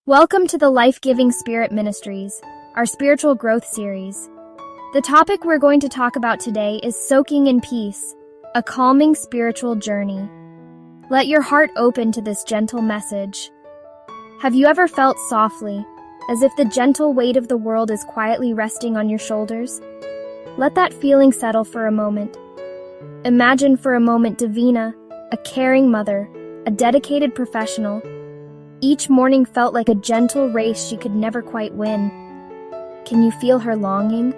Welcome to the Life-Giving Spirit Ministries, our spiritual growth series. The topic we're going to talk about today is soaking in peace, a calming spiritual journey. Let your heart open to this gentle message. Have you ever felt softly, as if the gentle weight of the world is quietly resting on your shoulders? Let that feeling settle for a moment. Imagine for a moment Davina, a caring mother, a dedicated professional. Each morning felt like a gentle race she could never quite win. Can you feel her longing?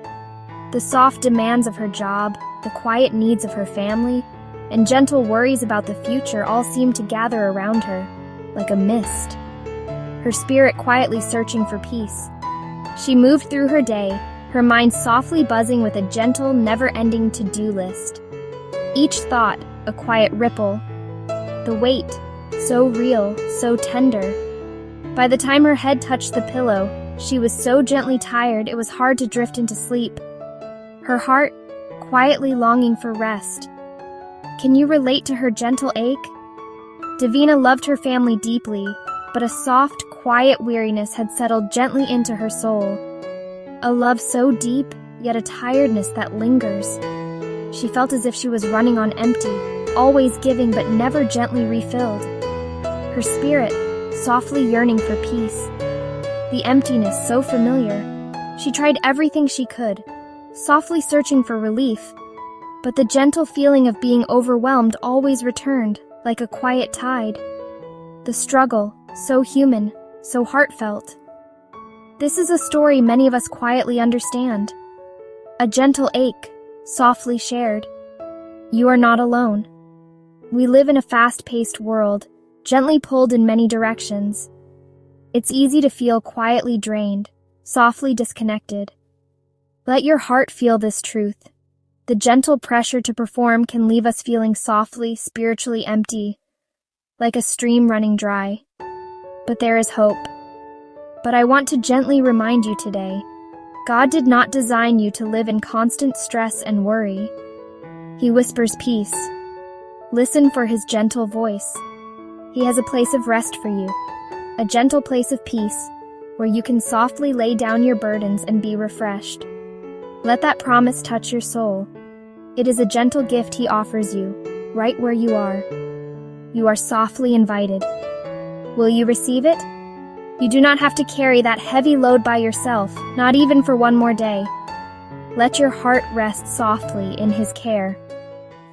The soft demands of her job, the quiet needs of her family, and gentle worries about the future all seemed to gather around her, like a mist. Her spirit quietly searching for peace. She moved through her day, her mind softly buzzing with a gentle, never-ending to-do list. Each thought, a quiet ripple. The weight, so real, so tender. By the time her head touched the pillow, she was so gently tired it was hard to drift into sleep. Her heart, quietly longing for rest. Can you relate to her gentle ache? Davina loved her family deeply, but a soft, quiet weariness had settled gently into her soul. A love so deep, yet a tiredness that lingers. She felt as if she was running on empty, always giving but never gently refilled. Her spirit, softly yearning for peace. The emptiness so familiar. She tried everything she could, softly searching for relief, but the gentle feeling of being overwhelmed always returned, like a quiet tide. The struggle, so human, so heartfelt. This is a story many of us quietly understand. A gentle ache, softly shared. You are not alone. We live in a fast-paced world, gently pulled in many directions. It's easy to feel quietly drained, softly disconnected. Let your heart feel this truth. The gentle pressure to perform can leave us feeling softly, spiritually empty, like a stream running dry. But there is hope. But I want to gently remind you today, God did not design you to live in constant stress and worry. He whispers peace. Listen for His gentle voice. He has a place of rest for you, a gentle place of peace, where you can softly lay down your burdens and be refreshed. Let that promise touch your soul. It is a gentle gift He offers you, right where you are. You are softly invited. Will you receive it? You do not have to carry that heavy load by yourself, not even for one more day. Let your heart rest softly in His care.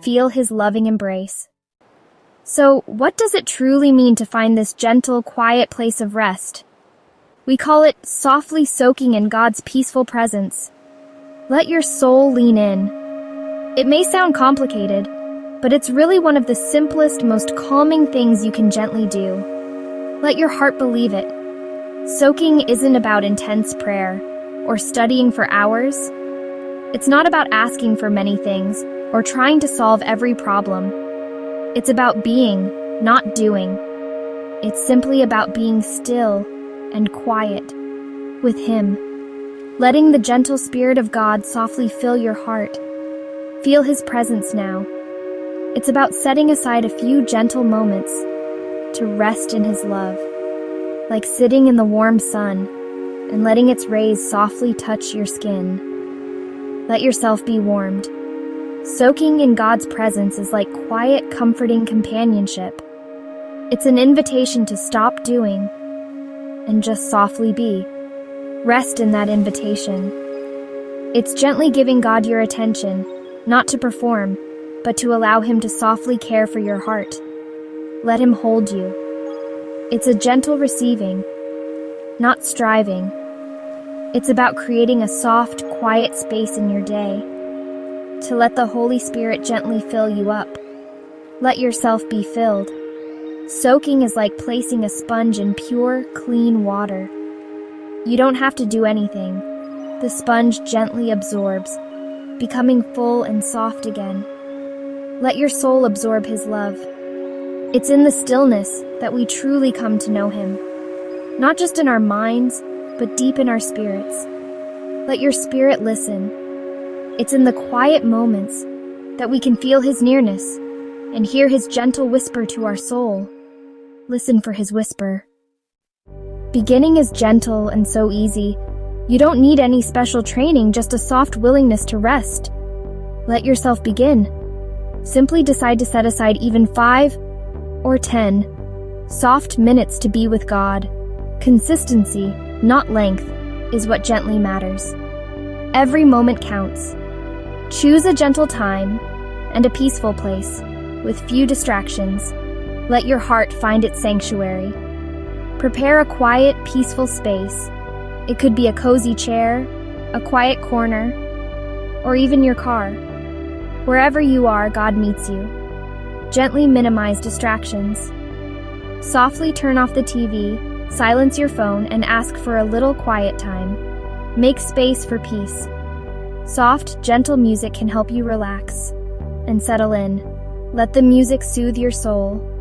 Feel His loving embrace. So, what does it truly mean to find this gentle, quiet place of rest? We call it softly soaking in God's peaceful presence. Let your soul lean in. It may sound complicated, but it's really one of the simplest, most calming things you can gently do. Let your heart believe it. Soaking isn't about intense prayer or studying for hours. It's not about asking for many things or trying to solve every problem. It's about being, not doing. It's simply about being still and quiet with Him. Letting the gentle Spirit of God softly fill your heart. Feel His presence now. It's about setting aside a few gentle moments to rest in His love, like sitting in the warm sun and letting its rays softly touch your skin. Let yourself be warmed. Soaking in God's presence is like quiet, comforting companionship. It's an invitation to stop doing and just softly be. Rest in that invitation. It's gently giving God your attention, not to perform, but to allow Him to softly care for your heart. Let Him hold you. It's a gentle receiving, not striving. It's about creating a soft, quiet space in your day, to let the Holy Spirit gently fill you up. Let yourself be filled. Soaking is like placing a sponge in pure, clean water. You don't have to do anything. The sponge gently absorbs, becoming full and soft again. Let your soul absorb His love. It's in the stillness that we truly come to know Him, not just in our minds, but deep in our spirits. Let your spirit listen. It's in the quiet moments that we can feel His nearness and hear His gentle whisper to our soul. Listen for His whisper. Beginning is gentle and so easy. You don't need any special training, just a soft willingness to rest. Let yourself begin. Simply decide to set aside even 5 or 10 soft minutes to be with God. Consistency, not length, is what gently matters. Every moment counts. Choose a gentle time and a peaceful place with few distractions. Let your heart find its sanctuary. Prepare a quiet, peaceful space. It could be a cozy chair, a quiet corner, or even your car. Wherever you are, God meets you. Gently minimize distractions. Softly turn off the TV, silence your phone, and ask for a little quiet time. Make space for peace. Soft, gentle music can help you relax and settle in. Let the music soothe your soul.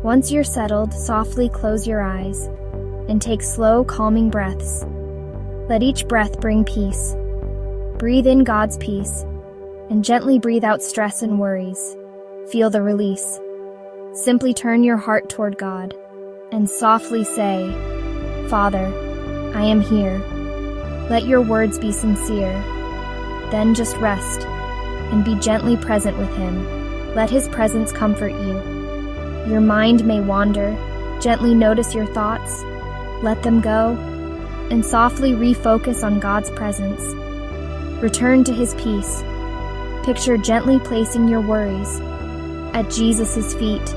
Once you're settled, softly close your eyes and take slow, calming breaths. Let each breath bring peace. Breathe in God's peace and gently breathe out stress and worries. Feel the release. Simply turn your heart toward God and softly say, "Father, I am here." Let your words be sincere. Then just rest and be gently present with Him. Let His presence comfort you. Your mind may wander. Gently notice your thoughts. Let them go and softly refocus on God's presence. Return to His peace. Picture gently placing your worries at Jesus' feet.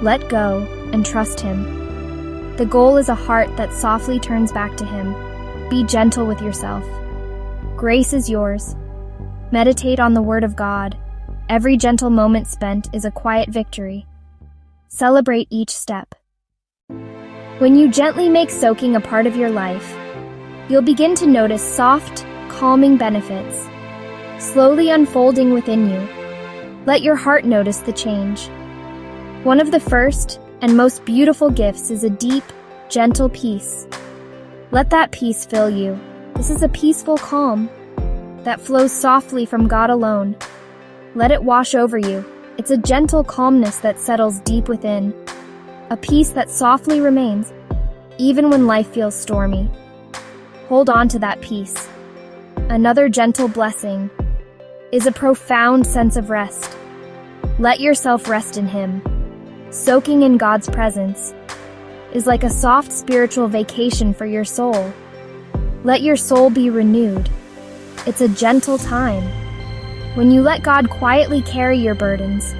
Let go and trust Him. The goal is a heart that softly turns back to Him. Be gentle with yourself. Grace is yours. Meditate on the Word of God. Every gentle moment spent is a quiet victory. Celebrate each step. When you gently make soaking a part of your life, you'll begin to notice soft, calming benefits slowly unfolding within you. Let your heart notice the change. One of the first and most beautiful gifts is a deep, gentle peace. Let that peace fill you. This is a peaceful calm that flows softly from God alone. Let it wash over you. It's a gentle calmness that settles deep within. A peace that softly remains, even when life feels stormy. Hold on to that peace. Another gentle blessing is a profound sense of rest. Let yourself rest in Him. Soaking in God's presence is like a soft spiritual vacation for your soul. Let your soul be renewed. It's a gentle time when you let God quietly carry your burdens.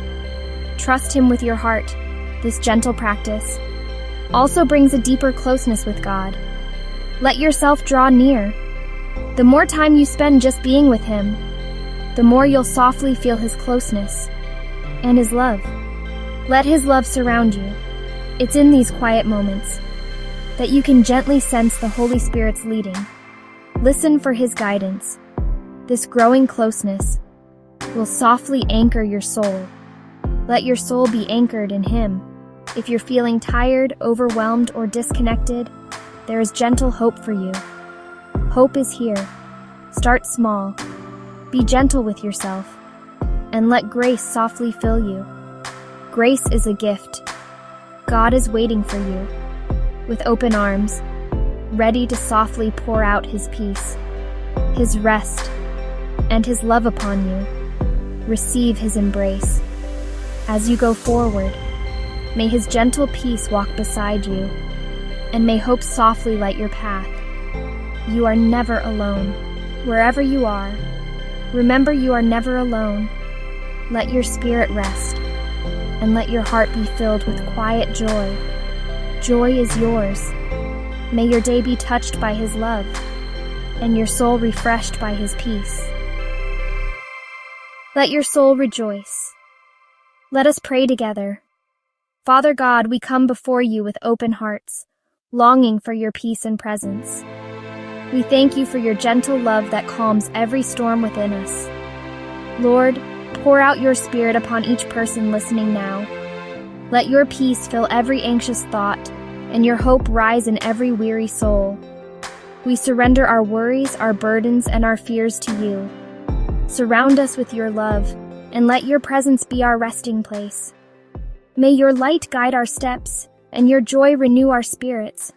Trust Him with your heart. This gentle practice also brings a deeper closeness with God. Let yourself draw near. The more time you spend just being with Him, the more you'll softly feel His closeness and His love. Let His love surround you. It's in these quiet moments that you can gently sense the Holy Spirit's leading. Listen for His guidance. This growing closeness will softly anchor your soul. Let your soul be anchored in Him. If you're feeling tired, overwhelmed, or disconnected, there is gentle hope for you. Hope is here. Start small. Be gentle with yourself, and let grace softly fill you. Grace is a gift. God is waiting for you, with open arms, ready to softly pour out His peace, His rest, and His love upon you. Receive His embrace. As you go forward, may His gentle peace walk beside you, and may hope softly light your path. You are never alone. Wherever you are, remember you are never alone. Let your spirit rest, and let your heart be filled with quiet joy. Joy is yours. May your day be touched by His love, and your soul refreshed by His peace. Let your soul rejoice. Let us pray together. Father God, we come before you with open hearts, longing for your peace and presence. We thank you for your gentle love that calms every storm within us. Lord, pour out your Spirit upon each person listening now. Let your peace fill every anxious thought, and your hope rise in every weary soul. We surrender our worries, our burdens, and our fears to you. Surround us with your love, and let your presence be our resting place. May your light guide our steps, and your joy renew our spirits.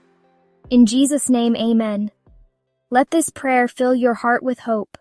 In Jesus' name, amen. Let this prayer fill your heart with hope.